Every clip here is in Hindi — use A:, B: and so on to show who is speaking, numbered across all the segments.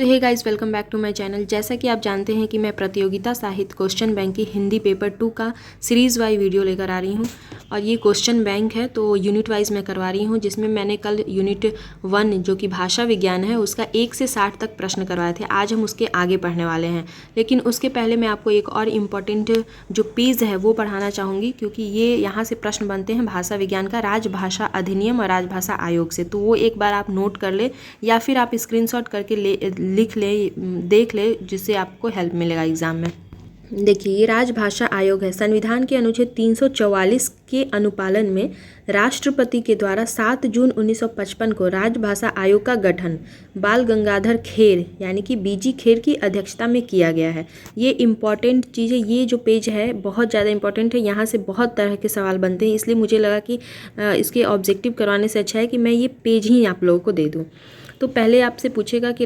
A: तो hey guys, welcome back to my channel. जैसा कि आप जानते हैं कि मैं प्रतियोगिता साहित्य क्वेश्चन बैंक की हिंदी पेपर 2 का सीरीज़ वाइज वीडियो लेकर आ रही हूं। और ये क्वेश्चन बैंक है तो यूनिट वाइज मैं करवा रही हूं, जिसमें मैंने कल यूनिट 1 जो कि भाषा विज्ञान है उसका 1 से 60 तक प्रश्न करवाए थे। आज हम उसके आगे पढ़ने वाले हैं, लेकिन उसके पहले मैं आपको एक और इम्पॉर्टेंट जो पेज है वो पढ़ाना चाहूँगी, क्योंकि ये यहाँ से प्रश्न बनते हैं भाषा विज्ञान का राजभाषा अधिनियम और राजभाषा आयोग से। तो वो एक बार आप नोट कर ले या फिर आप स्क्रीनशॉट करके लिख ले, देख ले, जिससे आपको हेल्प मिलेगा एग्जाम में। देखिए, ये राजभाषा आयोग है। संविधान के अनुच्छेद 344 के अनुपालन में राष्ट्रपति के द्वारा 7 जून 1955 को राजभाषा आयोग का गठन बाल गंगाधर खेर यानी कि बीजी खेर की अध्यक्षता में किया गया है। ये इम्पॉर्टेंट चीज़ है। ये जो पेज है बहुत ज़्यादा इंपॉर्टेंट है। यहाँ से बहुत तरह के सवाल बनते हैं, इसलिए मुझे लगा कि इसके ऑब्जेक्टिव करवाने से अच्छा है कि मैं ये पेज ही आप लोगों को दे दूँ। तो पहले आपसे पूछेगा कि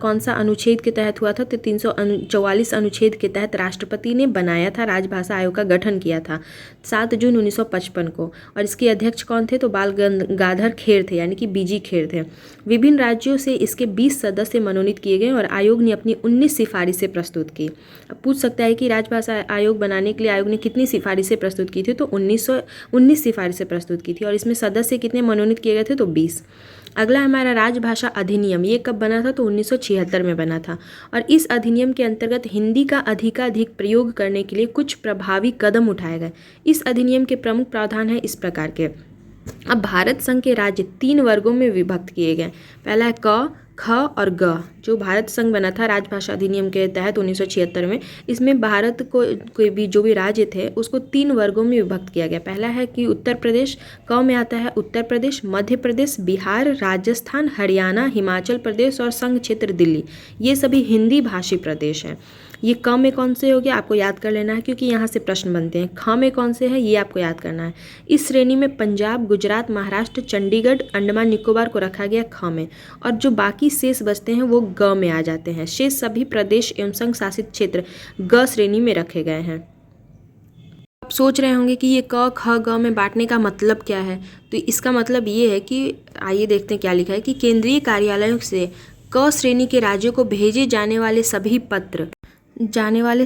A: कौन सा अनुच्छेद के तहत हुआ था। तो 344 अनुच्छेद के तहत राष्ट्रपति ने बनाया था, राजभाषा आयोग का गठन किया था 7 जून 1955 को। और इसके अध्यक्ष कौन थे? तो बाल गंगाधर खेर थे, यानी कि बीजी खेर थे। विभिन्न राज्यों से इसके 20 सदस्य मनोनीत किए गए और आयोग ने अपनी 19 सिफारिशें प्रस्तुत की। अब पूछ सकता है कि राजभाषा आयोग बनाने के लिए आयोग ने कितनी सिफारिशें प्रस्तुत की थी? तो 19 सिफारिशें प्रस्तुत की थी। और इसमें सदस्य कितने मनोनीत किए गए थे? तो 20। अगला हमारा राजभाषा अधिनियम। ये कब बना था? तो 1976 में बना था। और इस अधिनियम के अंतर्गत हिंदी का अधिकाधिक प्रयोग करने के लिए कुछ प्रभावी कदम उठाए गए। इस अधिनियम के प्रमुख प्रावधान हैं इस प्रकार के। अब भारत संघ के राज्य 3 वर्गों में विभक्त किए गए। पहला है क, ख और ग। जो भारत संघ बना था राजभाषा अधिनियम के तहत 1976 में, इसमें भारत को भी जो भी राज्य थे उसको 3 वर्गों में विभक्त किया गया। पहला है कि उत्तर प्रदेश, क में आता है उत्तर प्रदेश, मध्य प्रदेश, बिहार, राजस्थान, हरियाणा, हिमाचल प्रदेश और संघ क्षेत्र दिल्ली। ये सभी हिंदी भाषी प्रदेश हैं। ये क में कौन से हो गया आपको याद कर लेना है, क्योंकि यहाँ से प्रश्न बनते हैं। ख में कौन से है ये आपको याद करना है। इस श्रेणी में पंजाब, गुजरात, महाराष्ट्र, चंडीगढ़, अंडमान निकोबार को रखा गया ख में, और जो बाकी शेष बचते हैं वो ग में आ जाते हैं। शेष सभी प्रदेश एवं संघ शासित क्षेत्र ग श्रेणी में रखे गए हैं। आप सोच रहे होंगे कि ये क, ख, ग में बांटने का मतलब क्या है। तो इसका मतलब ये है कि आइए देखते हैं क्या लिखा है कि केंद्रीय कार्यालयों से क श्रेणी के राज्यों को भेजे जाने वाले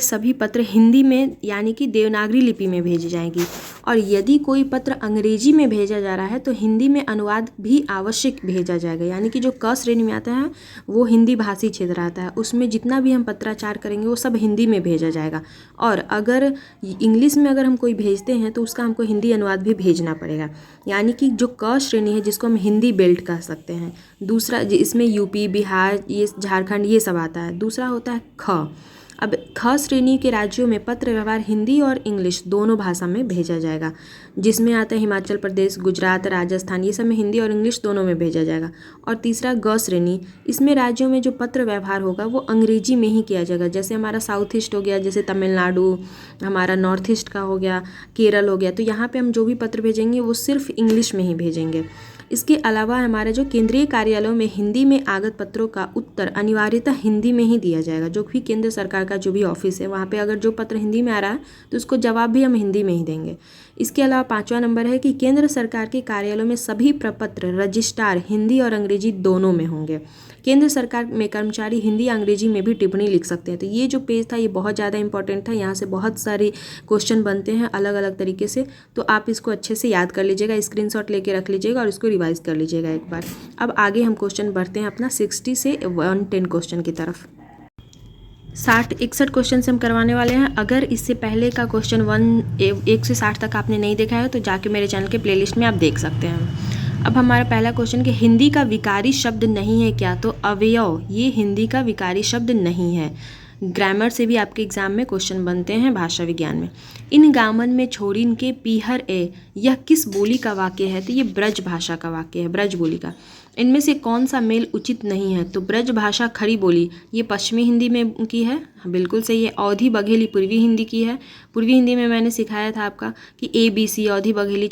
A: सभी पत्र हिंदी में यानी कि देवनागरी लिपि में भेजी जाएंगी। और यदि कोई पत्र अंग्रेजी में भेजा जा रहा है तो हिंदी में अनुवाद भी आवश्यक भेजा जाएगा। यानी कि जो क श्रेणी में आता है वो हिंदी भाषी क्षेत्र आता है, उसमें जितना भी हम पत्राचार करेंगे वो सब हिंदी में भेजा जाएगा। और अगर इंग्लिश में अगर हम कोई भेजते हैं तो उसका हमको हिंदी अनुवाद भी भेजना पड़ेगा। यानी कि जो क श्रेणी है जिसको हम हिंदी बेल्ट कह सकते हैं। दूसरा इसमें यूपी, बिहार, ये झारखंड ये सब आता है। दूसरा होता है ख। अब ख श्रेणी के राज्यों में पत्र व्यवहार हिंदी और इंग्लिश दोनों भाषा में भेजा जाएगा, जिसमें आता है हिमाचल प्रदेश, गुजरात, राजस्थान, ये सब में हिंदी और इंग्लिश दोनों में भेजा जाएगा। और तीसरा ग श्रेणी, इसमें राज्यों में जो पत्र व्यवहार होगा वो अंग्रेजी में ही किया जाएगा। जैसे हमारा साउथ ईस्ट हो गया, जैसे तमिलनाडु, हमारा नॉर्थ ईस्ट का हो गया, केरल हो गया, तो यहाँ पे हम जो भी पत्र भेजेंगे वो सिर्फ इंग्लिश में ही भेजेंगे। इसके अलावा हमारे जो केंद्रीय कार्यालयों में हिंदी में आगत पत्रों का उत्तर अनिवार्यतः हिंदी में ही दिया जाएगा। जो भी केंद्र सरकार का जो भी ऑफिस है वहाँ पे अगर जो पत्र हिंदी में आ रहा है तो उसको जवाब भी हम हिंदी में ही देंगे। इसके अलावा 5वां नंबर है कि केंद्र सरकार के कार्यालयों में सभी प्रपत्र रजिस्ट्रार हिंदी और अंग्रेजी दोनों में होंगे। केंद्र सरकार में कर्मचारी हिंदी अंग्रेजी में भी टिप्पणी लिख सकते हैं। तो ये जो पेज था ये बहुत ज़्यादा इंपॉर्टेंट था। यहाँ से बहुत सारे क्वेश्चन बनते हैं अलग अलग तरीके से, तो आप इसको अच्छे से याद कर लीजिएगा, स्क्रीनशॉट लेके रख लीजिएगा और इसको रिवाइज कर लीजिएगा एक बार। अब आगे हम क्वेश्चन बढ़ते हैं अपना 60 से 110 क्वेश्चन की तरफ। 61 क्वेश्चन से हम करवाने वाले हैं। अगर इससे पहले का क्वेश्चन 1 से 60 तक आपने नहीं देखा है तो जाके मेरे चैनल के प्लेलिस्ट में आप देख सकते हैं। अब हमारा पहला क्वेश्चन कि हिंदी का विकारी शब्द नहीं है क्या? तो अवयव ये हिंदी का विकारी शब्द नहीं है। ग्रामर से भी आपके एग्जाम में क्वेश्चन बनते हैं भाषा विज्ञान में। इन गामन में छोड़िन के पीहर ए, यह किस बोली का वाक्य है? तो ये ब्रज भाषा का वाक्य है, ब्रज बोली का। इनमें से कौन सा मेल उचित नहीं है? तो ब्रज भाषा खड़ी बोली ये पश्चिमी हिंदी में की है, बिल्कुल सही है। अवधी बघेली पूर्वी हिंदी की है। पूर्वी हिंदी में मैंने सिखाया था आपका कि ABC अवधी बघेली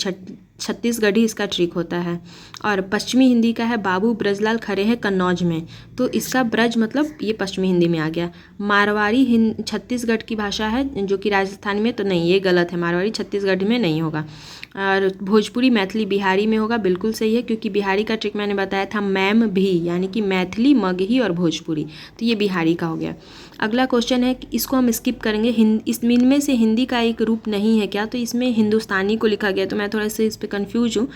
A: छत्तीसगढ़ी इसका ट्रिक होता है। और पश्चिमी हिंदी का है बाबू ब्रजलाल खरे हैं कन्नौज में, तो इसका ब्रज मतलब ये पश्चिमी हिंदी में आ गया। मारवाड़ी छत्तीसगढ़ की भाषा है जो कि राजस्थान में, तो नहीं, ये गलत है, मारवाड़ी छत्तीसगढ़ में नहीं होगा। और भोजपुरी मैथिली बिहारी में होगा, बिल्कुल सही है, क्योंकि बिहारी का ट्रिक मैंने बताया था मैम भी, यानी कि मैथिली, मगही और भोजपुरी, तो ये बिहारी का हो गया। अगला क्वेश्चन है कि इसको हम स्किप करेंगे, इनमें से हिंदी का एक रूप नहीं है क्या, तो इसमें हिंदुस्तानी को लिखा गया, तो मैं थोड़ा सा इस पर कन्फ्यूज हूँ,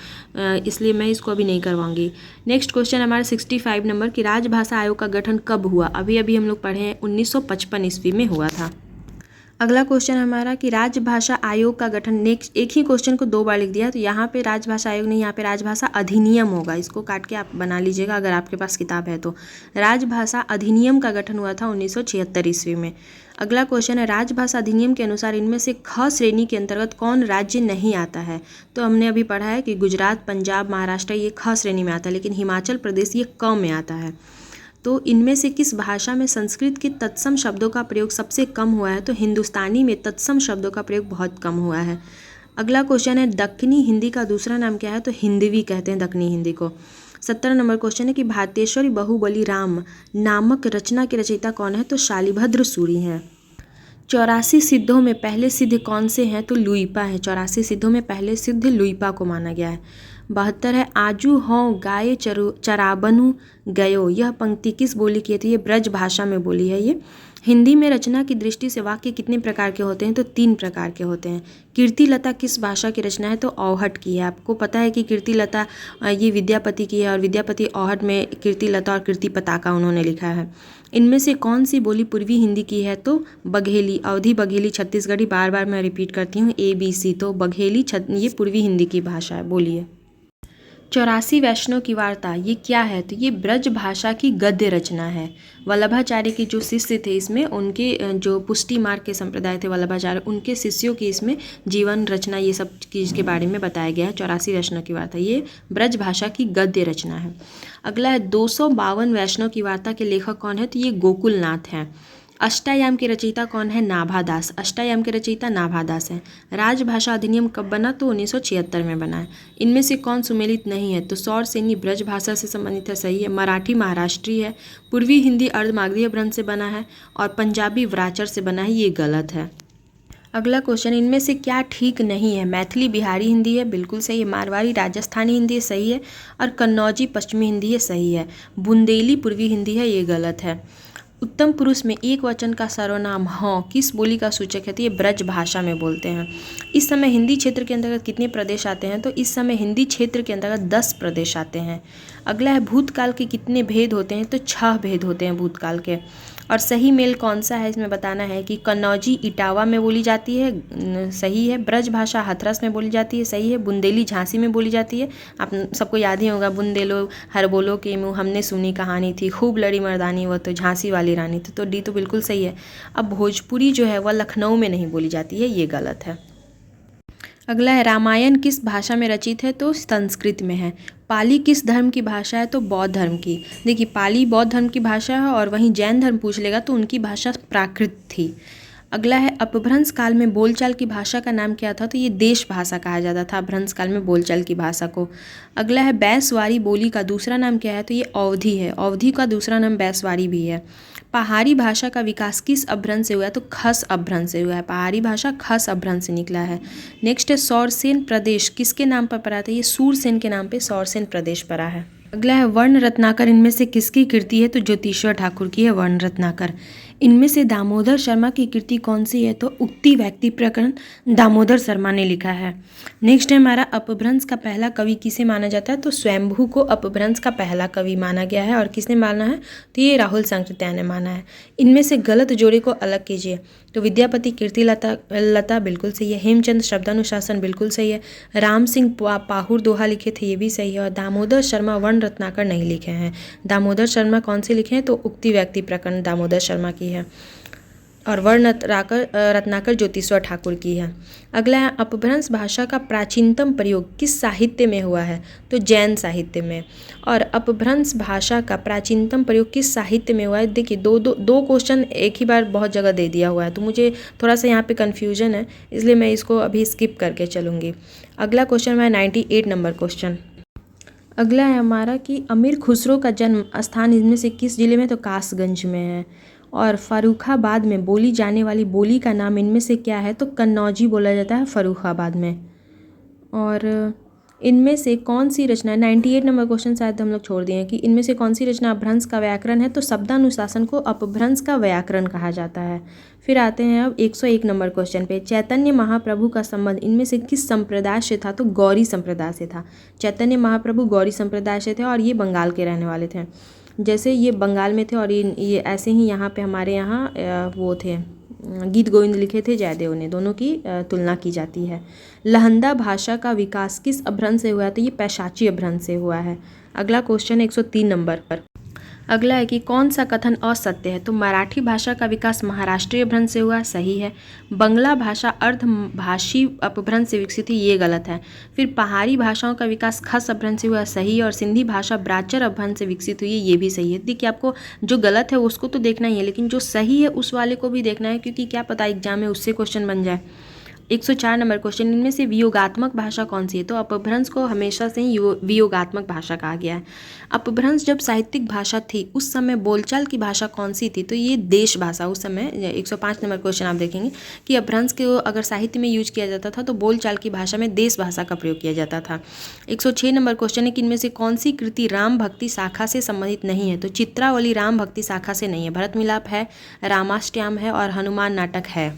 A: इसलिए मैं इसको अभी नहीं करवाऊंगी। नेक्स्ट क्वेश्चन हमारा 65 नंबर की राजभाषा आयोग का गठन कब हुआ। अभी अभी हम लोग पढ़े हैं 1955 ईस्वी में हुआ था। अगला क्वेश्चन हमारा कि राजभाषा आयोग का गठन, नेक्स्ट एक ही क्वेश्चन को दो बार लिख दिया, तो यहाँ पे राजभाषा आयोग नहीं, यहाँ पे राजभाषा अधिनियम होगा, इसको काट के आप बना लीजिएगा अगर आपके पास किताब है तो। राजभाषा अधिनियम का गठन हुआ था 1976 ईस्वी में। अगला क्वेश्चन है राजभाषा अधिनियम के अनुसार इनमें से ख श्रेणी के अंतर्गत कौन राज्य नहीं आता है। तो हमने अभी पढ़ा है कि गुजरात, पंजाब, महाराष्ट्र ये ख श्रेणी में आता है, लेकिन हिमाचल प्रदेश ये क में आता है। तो इनमें से किस भाषा में संस्कृत के तत्सम शब्दों का प्रयोग सबसे कम हुआ है। तो हिंदुस्तानी में तत्सम शब्दों का प्रयोग बहुत कम हुआ है। अगला क्वेश्चन है दक्कनी हिंदी का दूसरा नाम क्या है। तो हिंदवी कहते हैं दक्कनी हिंदी को। 17 नंबर क्वेश्चन है कि भारतेश्वरी बहुबली राम नामक रचना के रचयिता कौन है। तो शालिभद्र सूरी हैं। 84 सिद्धों में पहले सिद्ध कौन से हैं। तो लुइपा है। 84 सिद्धों में पहले सिद्ध लुइपा को माना गया है। 72 है आजू हों गाये चराबनु गयो, यह पंक्ति किस बोली की है। तो ये ब्रज भाषा में बोली है ये। हिंदी में रचना की दृष्टि से वाक्य कितने प्रकार के होते हैं। तो 3 प्रकार के होते हैं। कीर्तिलता किस भाषा की रचना है। तो औहट की है। आपको पता है कि कीर्तिलता ये विद्यापति की है और विद्यापति औहट में कीर्तिलता और कीर्ति पताका उन्होंने लिखा है। इनमें से कौन सी बोली पूर्वी हिंदी की है। तो बघेली, अवधी बघेली छत्तीसगढ़ी, बार बार मैं रिपीट करती हूँ ABC। तो बघेली ये पूर्वी हिंदी की भाषा है, बोली है। 84 वैष्णव की वार्ता ये क्या है। तो ये ब्रज भाषा की गद्य रचना है। वल्लभाचार्य के जो शिष्य थे इसमें, उनके जो पुष्टि मार्ग के संप्रदाय थे वल्लभाचार्य, उनके शिष्यों की इसमें जीवन रचना ये सब चीज़ के बारे में बताया गया है। 84 वैष्णव की वार्ता ये ब्रज भाषा की गद्य रचना है। अगला है 252 वैष्णव की वार्ता के लेखक कौन है। तो ये गोकुलनाथ हैं। अष्टायाम के रचयिता कौन है। नाभादास। अष्टायाम के रचयिता नाभादास हैं। राजभाषा अधिनियम कब बना। तो 1976 में बना है। इनमें से कौन सुमेलित नहीं है। तो सौरसेनी ब्रज भाषा से संबंधित है, सही है। मराठी महाराष्ट्री है। पूर्वी हिंदी अर्धमागधीय भ्रंश से बना है और पंजाबी व्राचर से बना है, ये गलत है। अगला क्वेश्चन इनमें से क्या ठीक नहीं है। मैथिली बिहारी हिंदी है, बिल्कुल सही है। मारवाड़ी राजस्थानी हिंदी है, सही है। और कन्नौजी पश्चिमी हिंदी है, सही है। बुंदेली पूर्वी हिंदी है, ये गलत है। उत्तम पुरुष में एक वचन का सर्वनाम हाँ किस बोली का सूचक है। तो ये ब्रज भाषा में बोलते हैं। इस समय हिंदी क्षेत्र के अंतर्गत कितने प्रदेश आते हैं। तो इस समय हिंदी क्षेत्र के अंतर्गत 10 प्रदेश आते हैं। अगला है भूतकाल के कितने भेद होते हैं। तो 6 भेद होते हैं भूतकाल के। और सही मेल कौन सा है इसमें बताना है कि कन्नौजी इटावा में बोली जाती है, सही है। ब्रज भाषा हाथरस में बोली जाती है, सही है। बुंदेली झांसी में बोली जाती है। आप सबको याद ही होगा, बुंदेलो हर बोलो के मुँह हमने सुनी कहानी थी, खूब लड़ी मर्दानी वो तो झांसी वाली रानी थी। तो डी तो बिल्कुल सही है। अब भोजपुरी जो है वह लखनऊ में नहीं बोली जाती है, ये गलत है। अगला है रामायण किस भाषा में रचित है। तो संस्कृत में है। पाली किस धर्म की भाषा है। तो बौद्ध धर्म की। देखिए पाली बौद्ध धर्म की भाषा है और वहीं जैन धर्म पूछ लेगा तो उनकी भाषा प्राकृत थी। अगला है अपभ्रंश काल में बोलचाल की भाषा का नाम क्या था। तो ये देश भाषा कहा जाता था अपभ्रंश काल में बोलचाल की भाषा को। अगला है बैसवारी बोली का दूसरा नाम क्या है। तो ये अवधी है। अवधी का दूसरा नाम बैसवारी भी है। पहाड़ी भाषा का विकास किस अपभ्रंश से हुआ है। तो खस अपभ्रंश से हुआ है। पहाड़ी भाषा खस अपभ्रंश से निकला है। नेक्स्ट है सौरसेन प्रदेश किसके नाम पर पड़ा था। ये सूरसेन के नाम पे सौरसेन प्रदेश पड़ा है। अगला है वर्ण रत्नाकर इनमें से किसकी कृति है। तो ज्योतिश्वर ठाकुर की है वर्ण रत्नाकर। इनमें से दामोदर शर्मा की कृति कौन सी है। तो उक्ति व्यक्ति प्रकरण दामोदर शर्मा ने लिखा है। नेक्स्ट है हमारा अपभ्रंश का पहला कवि किसे माना जाता है। तो स्वयंभू को अपभ्रंश का पहला कवि माना गया है। और किसने माना है। तो ये राहुल सांकृत्यायन ने माना है। इनमें से गलत जोड़े को अलग कीजिए। तो विद्यापति कीर्तिलता बिल्कुल सही है। हेमचंद शब्दानुशासन बिल्कुल सही है। राम सिंह पाहुर दोहा लिखे थे, ये भी सही है। और दामोदर शर्मा वर्ण रत्नाकर नहीं लिखे हैं। दामोदर शर्मा कौन से लिखे हैं। तो उक्ति व्यक्ति प्रकरण दामोदर शर्मा की है। और वर्ण रत्नाकर ज्योतिश्वर ठाकुर की है। अगला है अपभ्रंश भाषा का प्राचीनतम प्रयोग किस साहित्य में हुआ है? तो जैन साहित्य में। और अपभ्रंश भाषा का प्राचीनतम प्रयोग किस साहित्य में हुआ है? देखिए दो क्वेश्चन एक ही बार बहुत जगह दे दिया हुआ है, तो मुझे थोड़ा सा यहाँ पे कन्फ्यूजन है, इसलिए मैं इसको अभी स्किप करके चलूँगी। अगला क्वेश्चन है 98 नंबर क्वेश्चन। अगला है हमारा कि अमीर खुसरो का जन्म स्थान इनमें से किस जिले में? तो कासगंज में है। और फर्रुखाबाद में बोली जाने वाली बोली का नाम इनमें से क्या है? तो कन्नौजी बोला जाता है फर्रुखाबाद में। और इनमें से कौन सी रचना, 98 नंबर क्वेश्चन शायद हम लोग छोड़ दिए हैं, कि इनमें से कौन सी रचना अपभ्रंश का व्याकरण है? तो शब्दानुशासन को अपभ्रंश का व्याकरण कहा जाता है। फिर आते हैं अब 101 नंबर क्वेश्चन पे। चैतन्य महाप्रभु का संबंध इनमें से किस संप्रदाय से था? तो गौरी संप्रदाय से था। चैतन्य महाप्रभु गौरी संप्रदाय से थे और ये बंगाल के रहने वाले थे। जैसे ये बंगाल में थे और ये ऐसे ही यहाँ पे हमारे यहाँ वो थे, गीत गोविंद लिखे थे जयदेव ने, दोनों की तुलना की जाती है। लहंदा भाषा का विकास किस अपभ्रंश से हुआ है? तो ये पैशाची अपभ्रंश से हुआ है। अगला क्वेश्चन 103 नंबर पर। अगला है कि कौन सा कथन असत्य है? तो मराठी भाषा का विकास महाराष्ट्रीय अपभ्रंश से हुआ, सही है। बंगला भाषा अर्धभाषी अपभ्रंश से विकसित हुई, ये गलत है। फिर पहाड़ी भाषाओं का विकास खस अपभ्रंश से हुआ, सही है। और सिंधी भाषा ब्राचर अपभ्रंश से विकसित हुई है, ये भी सही है। देखिए आपको जो गलत है उसको तो देखना ही है, लेकिन जो सही है उस वाले को भी देखना है, क्योंकि क्या पता एग्जाम में उससे क्वेश्चन बन जाए। 104 नंबर क्वेश्चन, इनमें से वियोगात्मक भाषा कौन सी है? तो अपभ्रंश को हमेशा से ही वियोगात्मक भाषा कहा गया है। अपभ्रंश जब साहित्यिक भाषा थी उस समय बोलचाल की भाषा कौन सी थी? तो ये देश भाषा उस समय। 105 नंबर क्वेश्चन आप देखेंगे कि अपभ्रंश को अगर साहित्य में यूज किया जाता था तो बोलचाल की भाषा में देश भाषा का प्रयोग किया जाता था। 106 नंबर क्वेश्चन है कि इनमें से कौन सी कृति राम भक्ति शाखा से संबंधित नहीं है? तो चित्रावली राम भक्ति शाखा से नहीं है। भरत मिलाप है, रामाष्टयाम है और हनुमान नाटक है।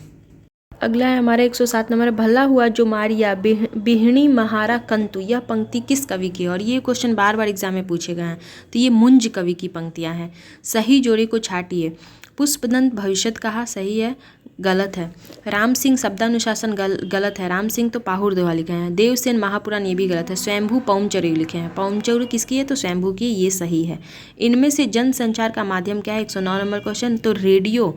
A: अगला है हमारा 107 नंबर, भला हुआ जो मारिया बिहणी महारा कंतु, यह पंक्ति किस कवि की है? और ये क्वेश्चन बार बार एग्जाम में पूछे गए हैं, तो ये मुंज कवि की पंक्तियां हैं। सही जोड़ी को छाटिए। पुष्पदंत भविष्यत कहा, सही है। गलत है। राम सिंह शब्दानुशासन गलत है। राम सिंह तो पाहुर दोहा लिखे हैं। देवसेन महापुराण, ये भी गलत है। स्वयंभू पौमचरी लिखे हैं। पौमचरी किसकी है? तो स्वयंभू की, ये सही है। इनमें से जनसंचार का माध्यम क्या है? 109 नंबर क्वेश्चन, तो रेडियो,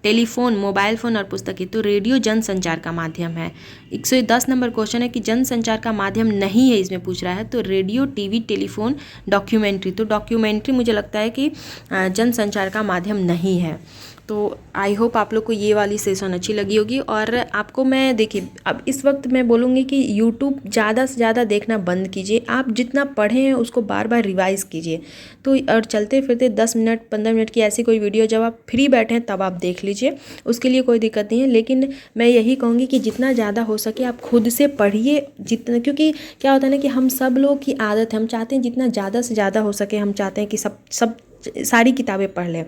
A: टेलीफोन, मोबाइल फ़ोन और पुस्तकें। तो रेडियो जनसंचार का माध्यम है। 110 नंबर क्वेश्चन है कि जनसंचार का माध्यम नहीं है, इसमें पूछ रहा है, तो रेडियो, टीवी, टेलीफोन, डॉक्यूमेंट्री। तो डॉक्यूमेंट्री मुझे लगता है कि जनसंचार का माध्यम नहीं है। तो आई होप आप लोग को ये वाली सेशन अच्छी लगी होगी। और आपको मैं देखिए अब इस वक्त मैं बोलूँगी कि यूट्यूब ज़्यादा से ज़्यादा देखना बंद कीजिए। आप जितना पढ़े हैं उसको बार बार रिवाइज़ कीजिए। तो और चलते फिरते 10 मिनट 15 मिनट की ऐसी कोई वीडियो जब आप फ्री बैठे हैं तब आप देख लीजिए, उसके लिए कोई दिक्कत नहीं है। लेकिन मैं यही कहूँगी कि जितना ज़्यादा हो सके आप खुद से पढ़िए जितना, क्योंकि क्या होता है ना कि हम सब लोग की आदत है, हम चाहते हैं जितना ज़्यादा से ज़्यादा हो सके हम चाहते हैं कि सब सारी किताबें पढ़ लें।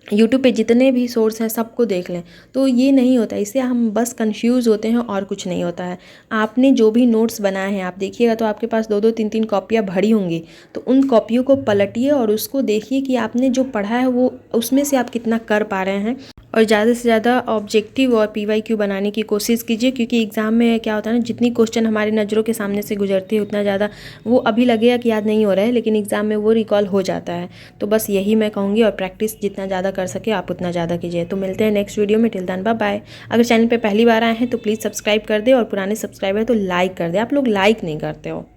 A: यूट्यूब पे जितने भी सोर्स हैं सबको देख लें, तो ये नहीं होता। इससे हम बस कंफ्यूज होते हैं और कुछ नहीं होता है। आपने जो भी नोट्स बनाए हैं आप देखिएगा तो आपके पास 2-2 3-3 कॉपियाँ भरी होंगी, तो उन कॉपियों को पलटिए और उसको देखिए कि आपने जो पढ़ा है वो उसमें से आप कितना कर पा रहे हैं। और ज़्यादा से ज़्यादा ऑब्जेक्टिव और PYQ बनाने की कोशिश कीजिए, क्योंकि एग्ज़ाम में क्या होता है ना, जितनी क्वेश्चन हमारी नज़रों के सामने से गुजरती है उतना ज़्यादा वो अभी लगेगा कि याद नहीं हो रहा है, लेकिन एग्ज़ाम में वो रिकॉल हो जाता है। तो बस यही मैं कहूँगी, और प्रैक्टिस जितना ज़्यादा कर सके आप उतना ज़्यादा कीजिए। तो मिलते हैं नेक्स्ट वीडियो में। Till then bye bye. अगर चैनल पर पहली बार आए हैं तो प्लीज़ सब्सक्राइब कर दे, और पुराने सब्सक्राइबर तो लाइक कर दे। आप लोग लाइक नहीं करते हो।